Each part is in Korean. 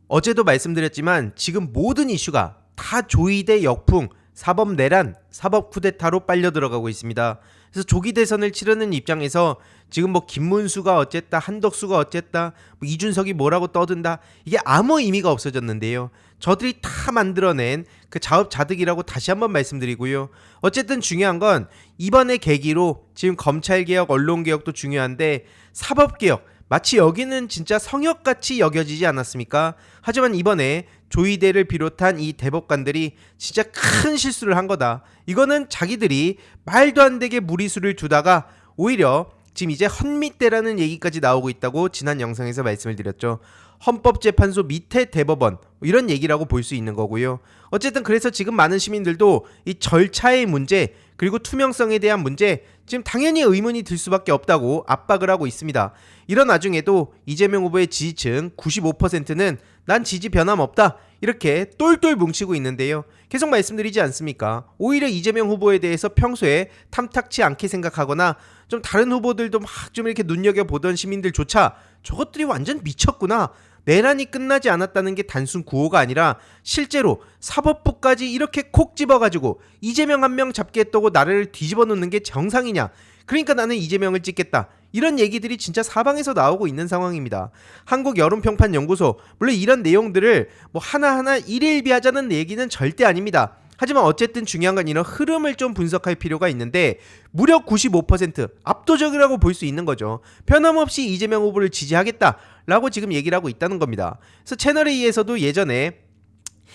어제도 말씀드렸지만 지금 모든 이슈가 다 조이대 역풍, 사법 내란, 사법 쿠데타로 빨려 들어가고 있습니다. 그래서 조기 대선을 치르는 입장에서 지금 뭐 김문수가 어쨌다, 한덕수가 어쨌다, 뭐 이준석이 뭐라고 떠든다, 이게 아무 의미가 없어졌는데요. 저들이 다 만들어낸 그 자업자득이라고 다시 한번 말씀드리고요. 어쨌든 중요한 건 이번에 계기로 지금 검찰개혁, 언론개혁도 중요한데 사법개혁, 마치 여기는 진짜 성역같이 여겨지지 않았습니까? 하지만 이번에 조이대를 비롯한 이 대법관들이 진짜 큰 실수를 한 거다. 이거는 자기들이 말도 안 되게 무리수를 두다가 오히려 지금 이제 헌밑대라는 얘기까지 나오고 있다고 지난 영상에서 말씀을 드렸죠. 헌법재판소 밑에 대법원 이런 얘기라고 볼 수 있는 거고요. 어쨌든 그래서 지금 많은 시민들도 이 절차의 문제 그리고 투명성에 대한 문제 지금 당연히 의문이 들 수밖에 없다고 압박을 하고 있습니다. 이런 와중에도 이재명 후보의 지지층 95%는 난 지지 변함없다 이렇게 똘똘 뭉치고 있는데요. 계속 말씀드리지 않습니까? 오히려 이재명 후보에 대해서 평소에 탐탁치 않게 생각하거나 좀 다른 후보들도 막 좀 이렇게 눈여겨보던 시민들조차 저것들이 완전 미쳤구나, 내란이 끝나지 않았다는 게 단순 구호가 아니라 실제로 사법부까지 이렇게 콕 집어가지고 이재명 한 명 잡겠다고 나라를 뒤집어 놓는 게 정상이냐, 그러니까 나는 이재명을 찍겠다, 이런 얘기들이 진짜 사방에서 나오고 있는 상황입니다. 한국여론평판연구소, 물론 이런 내용들을 뭐 하나하나 일일비하자는 얘기는 절대 아닙니다. 하지만 어쨌든 중요한 건 이런 흐름을 좀 분석할 필요가 있는데 무려 95% 압도적이라고 볼 수 있는 거죠. 변함없이 이재명 후보를 지지하겠다라고 지금 얘기를 하고 있다는 겁니다. 그래서 채널A에서도 예전에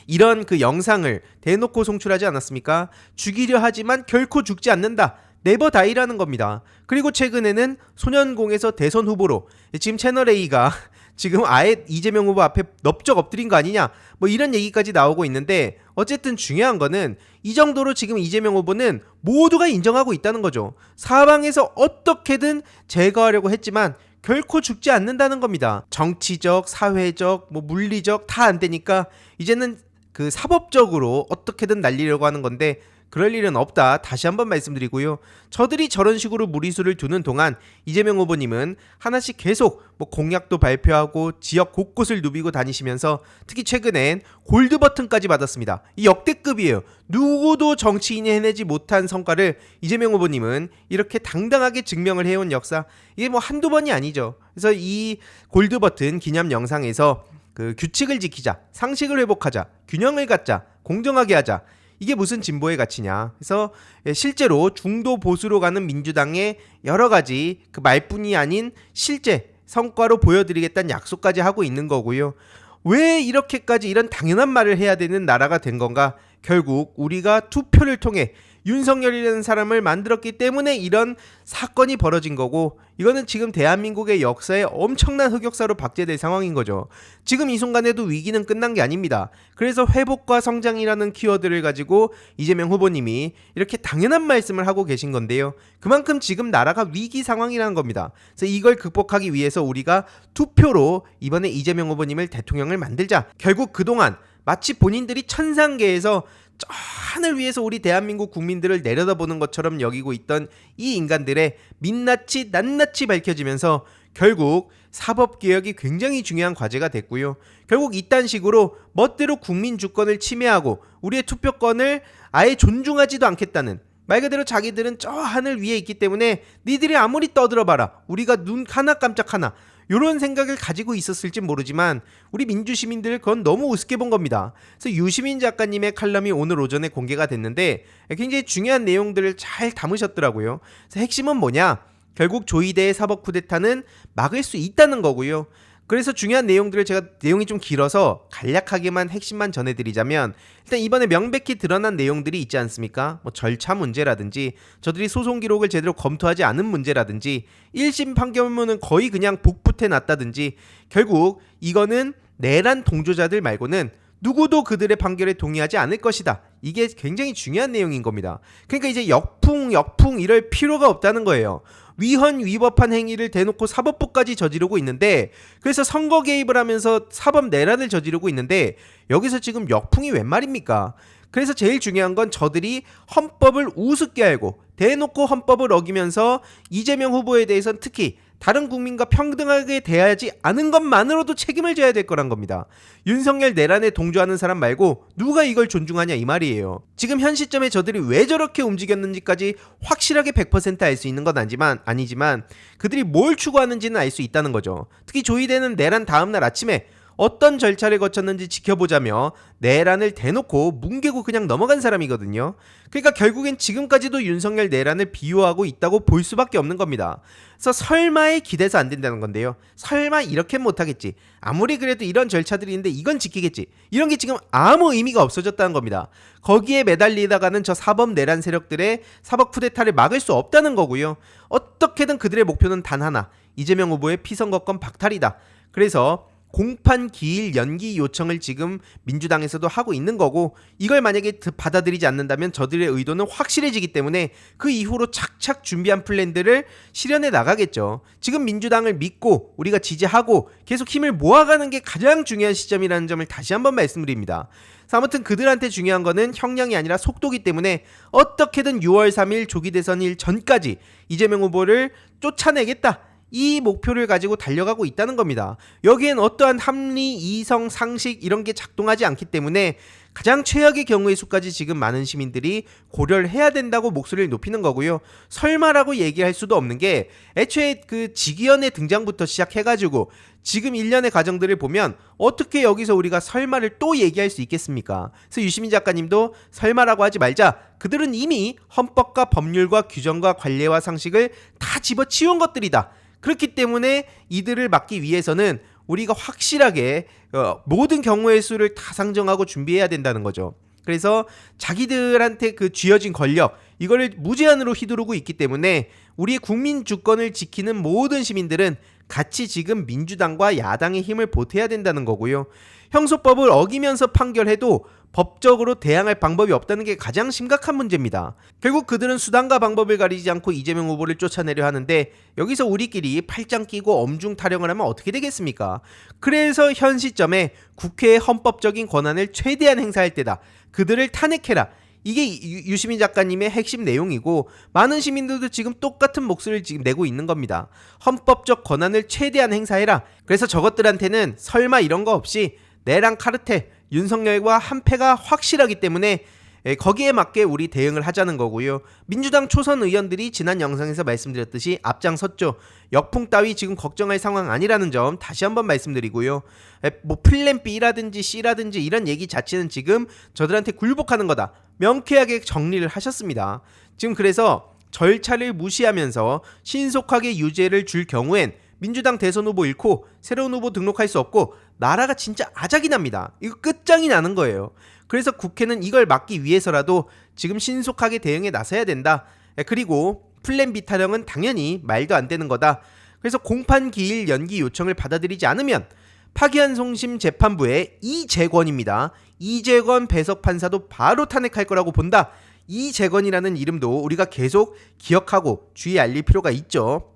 이런 그 영상을 대놓고 송출하지 않았습니까? 죽이려 하지만 결코 죽지 않는다, 네버 다이라는 겁니다. 그리고 최근에는 소년공에서 대선 후보로 지금 채널A가 지금 아예 이재명 후보 앞에 넙적 엎드린 거 아니냐, 뭐 이런 얘기까지 나오고 있는데 어쨌든 중요한 거는 이 정도로 지금 이재명 후보는 모두가 인정하고 있다는 거죠. 사방에서 어떻게든 제거하려고 했지만 결코 죽지 않는다는 겁니다. 정치적, 사회적, 뭐 물리적 다 안 되니까 이제는 그 사법적으로 어떻게든 날리려고 하는 건데 그럴 일은 없다, 다시 한번 말씀드리고요. 저들이 저런 식으로 무리수를 두는 동안 이재명 후보님은 하나씩 계속 뭐 공약도 발표하고 지역 곳곳을 누비고 다니시면서 특히 최근엔 골드 버튼까지 받았습니다. 이 역대급이에요. 누구도 정치인이 해내지 못한 성과를 이재명 후보님은 이렇게 당당하게 증명을 해온 역사, 이게 뭐 한두 번이 아니죠. 그래서 이 골드 버튼 기념 영상에서 그 규칙을 지키자, 상식을 회복하자, 균형을 갖자, 공정하게 하자, 이게 무슨 진보의 가치냐. 그래서 실제로 중도 보수로 가는 민주당의 여러 가지 그 말뿐이 아닌 실제 성과로 보여드리겠다는 약속까지 하고 있는 거고요. 왜 이렇게까지 이런 당연한 말을 해야 되는 나라가 된 건가? 결국 우리가 투표를 통해 윤석열이라는 사람을 만들었기 때문에 이런 사건이 벌어진 거고, 이거는 지금 대한민국의 역사에 엄청난 흑역사로 박제될 상황인 거죠. 지금 이 순간에도 위기는 끝난 게 아닙니다. 그래서 회복과 성장이라는 키워드를 가지고 이재명 후보님이 이렇게 당연한 말씀을 하고 계신 건데요. 그만큼 지금 나라가 위기 상황이라는 겁니다. 그래서 이걸 극복하기 위해서 우리가 투표로 이번에 이재명 후보님을 대통령을 만들자. 결국 그동안 마치 본인들이 천상계에서 저 하늘 위에서 우리 대한민국 국민들을 내려다보는 것처럼 여기고 있던 이 인간들의 민낯이 낱낱이 밝혀지면서 결국 사법개혁이 굉장히 중요한 과제가 됐고요. 결국 이딴 식으로 멋대로 국민 주권을 침해하고 우리의 투표권을 아예 존중하지도 않겠다는, 말 그대로 자기들은 저 하늘 위에 있기 때문에 니들이 아무리 떠들어봐라, 우리가 눈 하나 깜짝 하나, 이런 생각을 가지고 있었을지 모르지만 우리 민주시민들 그건 너무 우습게 본 겁니다. 그래서 유시민 작가님의 칼럼이 오늘 오전에 공개가 됐는데 굉장히 중요한 내용들을 잘 담으셨더라고요. 그래서 핵심은 뭐냐? 결국 조이대의 사법 쿠데타는 막을 수 있다는 거고요. 그래서 중요한 내용들을 제가 내용이 좀 길어서 간략하게만 핵심만 전해드리자면, 일단 이번에 명백히 드러난 내용들이 있지 않습니까? 뭐 절차 문제라든지 저들이 소송 기록을 제대로 검토하지 않은 문제라든지 1심 판결문은 거의 그냥 복붙해 놨다든지, 결국 이거는 내란 동조자들 말고는 누구도 그들의 판결에 동의하지 않을 것이다. 이게 굉장히 중요한 내용인 겁니다. 그러니까 이제 역풍 이럴 필요가 없다는 거예요. 위헌 위법한 행위를 대놓고 사법부까지 저지르고 있는데, 그래서 선거 개입을 하면서 사법 내란을 저지르고 있는데 여기서 지금 역풍이 웬 말입니까? 그래서 제일 중요한 건 저들이 헌법을 우습게 알고 대놓고 헌법을 어기면서 이재명 후보에 대해서는 특히 다른 국민과 평등하게 대하지 않은 것만으로도 책임을 져야 될 거란 겁니다. 윤석열 내란에 동조하는 사람 말고 누가 이걸 존중하냐 이 말이에요. 지금 현 시점에 저들이 왜 저렇게 움직였는지까지 확실하게 100% 알 수 있는 건 아니지만 그들이 뭘 추구하는지는 알 수 있다는 거죠. 특히 조이대는 내란 다음날 아침에 어떤 절차를 거쳤는지 지켜보자며 내란을 대놓고 뭉개고 그냥 넘어간 사람이거든요. 그러니까 결국엔 지금까지도 윤석열 내란을 비호하고 있다고 볼 수밖에 없는 겁니다. 그래서 설마에 기대서 안 된다는 건데요. 설마 이렇게 못하겠지. 아무리 그래도 이런 절차들이 있는데 이건 지키겠지. 이런 게 지금 아무 의미가 없어졌다는 겁니다. 거기에 매달리다가는 저 사법 내란 세력들의 사법 쿠데타를 막을 수 없다는 거고요. 어떻게든 그들의 목표는 단 하나. 이재명 후보의 피선거권 박탈이다. 그래서 공판 기일 연기 요청을 지금 민주당에서도 하고 있는 거고, 이걸 만약에 받아들이지 않는다면 저들의 의도는 확실해지기 때문에 그 이후로 착착 준비한 플랜들을 실현해 나가겠죠. 지금 민주당을 믿고 우리가 지지하고 계속 힘을 모아가는 게 가장 중요한 시점이라는 점을 다시 한번 말씀드립니다. 아무튼 그들한테 중요한 거는 형량이 아니라 속도기 때문에 어떻게든 6월 3일 조기 대선일 전까지 이재명 후보를 쫓아내겠다, 이 목표를 가지고 달려가고 있다는 겁니다. 여기엔 어떠한 합리, 이성, 상식 이런 게 작동하지 않기 때문에 가장 최악의 경우의 수까지 지금 많은 시민들이 고려를 해야 된다고 목소리를 높이는 거고요. 설마라고 얘기할 수도 없는 게 애초에 그 직위원회 등장부터 시작해가지고 지금 일련의 과정들을 보면 어떻게 여기서 우리가 설마를 또 얘기할 수 있겠습니까? 그래서 유시민 작가님도 설마라고 하지 말자. 그들은 이미 헌법과 법률과 규정과 관례와 상식을 다 집어치운 것들이다. 그렇기 때문에 이들을 막기 위해서는 우리가 확실하게 모든 경우의 수를 다 상정하고 준비해야 된다는 거죠. 그래서 자기들한테 그 쥐어진 권력, 이거를 무제한으로 휘두르고 있기 때문에 우리의 국민 주권을 지키는 모든 시민들은 같이 지금 민주당과 야당의 힘을 보태야 된다는 거고요. 형소법을 어기면서 판결해도 법적으로 대항할 방법이 없다는 게 가장 심각한 문제입니다. 결국 그들은 수단과 방법을 가리지 않고 이재명 후보를 쫓아내려 하는데, 여기서 우리끼리 팔짱 끼고 엄중 타령을 하면 어떻게 되겠습니까? 그래서 현 시점에 국회의 헌법적인 권한을 최대한 행사할 때다. 그들을 탄핵해라. 이게 유시민 작가님의 핵심 내용이고, 많은 시민들도 지금 똑같은 목소리를 지금 내고 있는 겁니다. 헌법적 권한을 최대한 행사해라. 그래서 저것들한테는 설마 이런 거 없이 내란 카르텔, 윤석열과 한패가 확실하기 때문에 거기에 맞게 우리 대응을 하자는 거고요. 민주당 초선 의원들이 지난 영상에서 말씀드렸듯이 앞장섰죠. 역풍 따위 지금 걱정할 상황 아니라는 점 다시 한번 말씀드리고요. 뭐 플랜 B라든지 C라든지 이런 얘기 자체는 지금 저들한테 굴복하는 거다, 명쾌하게 정리를 하셨습니다. 지금 그래서 절차를 무시하면서 신속하게 유죄를 줄 경우엔 민주당 대선 후보 잃고 새로운 후보 등록할 수 없고 나라가 진짜 아작이 납니다. 이거 끝장이 나는 거예요. 그래서 국회는 이걸 막기 위해서라도 지금 신속하게 대응에 나서야 된다. 그리고 플랜 B 타령은 당연히 말도 안 되는 거다. 그래서 공판 기일 연기 요청을 받아들이지 않으면 파기환송심 재판부의 이재권입니다. 이재권 배석 판사도 바로 탄핵할 거라고 본다. 이재권이라는 이름도 우리가 계속 기억하고 주의에 알릴 필요가 있죠.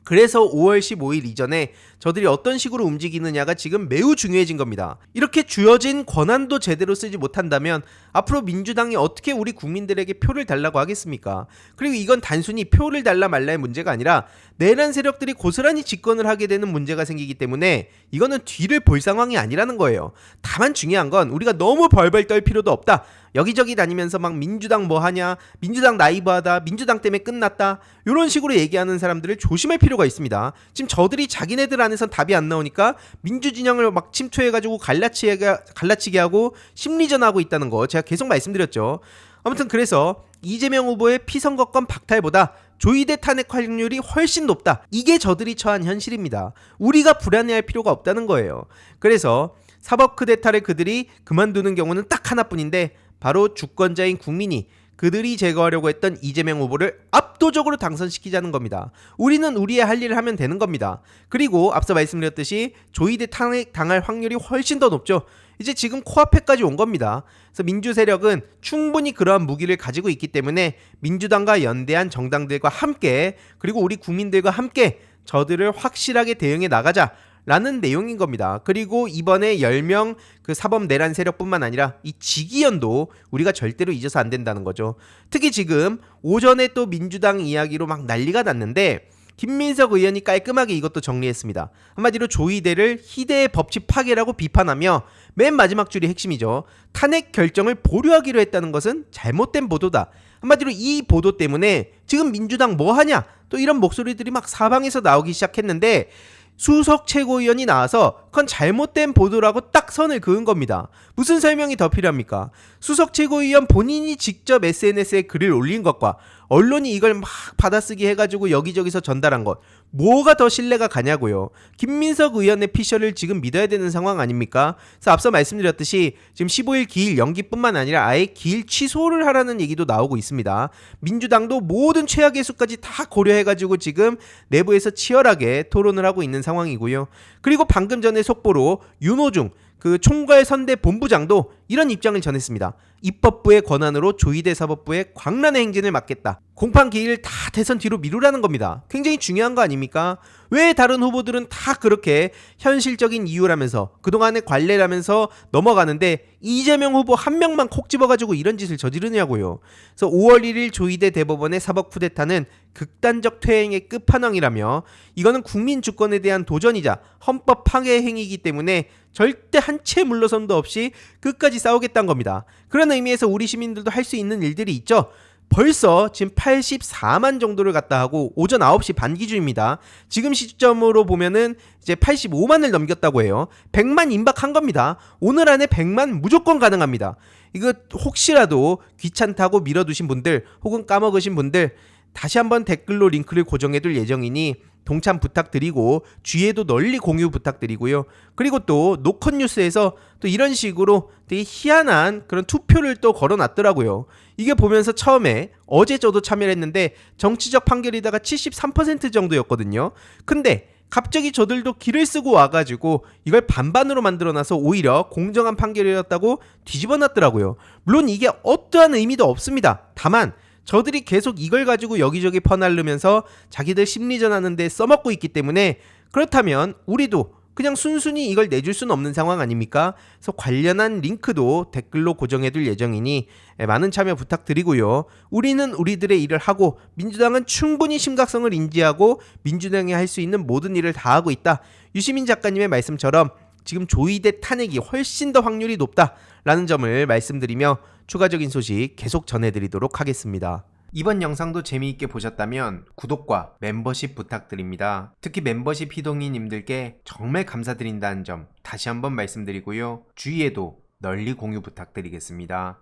그래서 5월 15일 이전에 저들이 어떤 식으로 움직이느냐가 지금 매우 중요해진 겁니다. 이렇게 주어진 권한도 제대로 쓰지 못한다면 앞으로 민주당이 어떻게 우리 국민들에게 표를 달라고 하겠습니까? 그리고 이건 단순히 표를 달라 말라의 문제가 아니라 내란 세력들이 고스란히 집권을 하게 되는 문제가 생기기 때문에 이거는 뒤를 볼 상황이 아니라는 거예요. 다만 중요한 건 우리가 너무 벌벌 떨 필요도 없다. 여기저기 다니면서 막 민주당 뭐 하냐, 민주당 나이브하다, 민주당 때문에 끝났다, 이런 식으로 얘기하는 사람들을 조심할 필요가 있습니다. 지금 저들이 자기네들 안에선 답이 안 나오니까 민주진영을 막 침투해가지고 갈라치게 하고 심리전하고 있다는 거 제가 계속 말씀드렸죠. 아무튼 그래서 이재명 후보의 피선거권 박탈보다 조이대 탄핵 확률이 훨씬 높다. 이게 저들이 처한 현실입니다. 우리가 불안해할 필요가 없다는 거예요. 그래서 사법 쿠데타를 그들이 그만두는 경우는 딱 하나뿐인데, 바로 주권자인 국민이 그들이 제거하려고 했던 이재명 후보를 압도적으로 당선시키자는 겁니다. 우리는 우리의 할 일을 하면 되는 겁니다. 그리고 앞서 말씀드렸듯이 조이대 탄핵 당할 확률이 훨씬 더 높죠. 이제 지금 코앞에까지 온 겁니다. 그래서 민주 세력은 충분히 그러한 무기를 가지고 있기 때문에 민주당과 연대한 정당들과 함께, 그리고 우리 국민들과 함께 저들을 확실하게 대응해 나가자 라는 내용인 겁니다. 그리고 이번에 10명 그 사법 내란 세력뿐만 아니라 이 직위원도 우리가 절대로 잊어서 안 된다는 거죠. 특히 지금 오전에 또 민주당 이야기로 막 난리가 났는데, 김민석 의원이 깔끔하게 이것도 정리했습니다. 한마디로 조이대를 희대의 법치 파괴라고 비판하며 맨 마지막 줄이 핵심이죠. 탄핵 결정을 보류하기로 했다는 것은 잘못된 보도다. 한마디로 이 보도 때문에 지금 민주당 뭐 하냐? 또 이런 목소리들이 막 사방에서 나오기 시작했는데 수석 최고위원이 나와서 그건 잘못된 보도라고 딱 선을 그은 겁니다. 무슨 설명이 더 필요합니까? 수석 최고위원 본인이 직접 SNS에 글을 올린 것과 언론이 이걸 막 받아쓰기 해가지고 여기저기서 전달한 것, 뭐가 더 신뢰가 가냐고요. 김민석 의원의 피셜을 지금 믿어야 되는 상황 아닙니까? 그래서 앞서 말씀드렸듯이 지금 15일 기일 연기뿐만 아니라 아예 기일 취소를 하라는 얘기도 나오고 있습니다. 민주당도 모든 최악의 수까지 다 고려해가지고 지금 내부에서 치열하게 토론을 하고 있는 상황이고요. 그리고 방금 전에 속보로 윤호중 그 총괄 선대 본부장도 이런 입장을 전했습니다. 입법부의 권한으로 조이대 사법부의 광란의 행진을 막겠다. 공판 기일 다 대선 뒤로 미루라는 겁니다. 굉장히 중요한 거 아닙니까? 왜 다른 후보들은 다 그렇게 현실적인 이유라면서 그동안의 관례라면서 넘어가는데 이재명 후보 한 명만 콕 집어가지고 이런 짓을 저지르냐고요. 그래서 5월 1일 조이대 대법원의 사법 쿠데타는 극단적 퇴행의 끝판왕이라며 이거는 국민 주권에 대한 도전이자 헌법 파괴 행위이기 때문에 절대 한 채 물러섬도 없이 끝까지 싸우겠다는 겁니다. 그런 의미에서 우리 시민들도 할 수 있는 일들이 있죠. 벌써 지금 84만 정도를 갖다 하고 오전 9시 반 기준입니다. 지금 시점으로 보면은 이제 85만을 넘겼다고 해요. 100만 임박한 겁니다. 오늘 안에 100만 무조건 가능합니다. 이거 혹시라도 귀찮다고 밀어두신 분들 혹은 까먹으신 분들 다시 한번 댓글로 링크를 고정해둘 예정이니 동참 부탁드리고 주위에도 널리 공유 부탁드리고요. 그리고 또 노컷뉴스에서 또 이런 식으로 되게 희한한 그런 투표를 또 걸어놨더라고요. 이게 보면서 처음에 어제 저도 참여를 했는데 정치적 판결이다가 73% 정도였거든요. 근데 갑자기 저들도 기를 쓰고 와가지고 이걸 반반으로 만들어놔서 오히려 공정한 판결이었다고 뒤집어놨더라고요. 물론 이게 어떠한 의미도 없습니다. 다만 저들이 계속 이걸 가지고 여기저기 퍼날르면서 자기들 심리전 하는데 써먹고 있기 때문에 그렇다면 우리도 그냥 순순히 이걸 내줄 수는 없는 상황 아닙니까? 그래서 관련한 링크도 댓글로 고정해둘 예정이니 많은 참여 부탁드리고요. 우리는 우리들의 일을 하고 민주당은 충분히 심각성을 인지하고 민주당이 할 수 있는 모든 일을 다 하고 있다. 유시민 작가님의 말씀처럼 지금 조이대 탄핵이 훨씬 더 확률이 높다라는 점을 말씀드리며 추가적인 소식 계속 전해드리도록 하겠습니다. 이번 영상도 재미있게 보셨다면 구독과 멤버십 부탁드립니다. 특히 멤버십 희동이님들께 정말 감사드린다는 점 다시 한번 말씀드리고요. 주위에도 널리 공유 부탁드리겠습니다.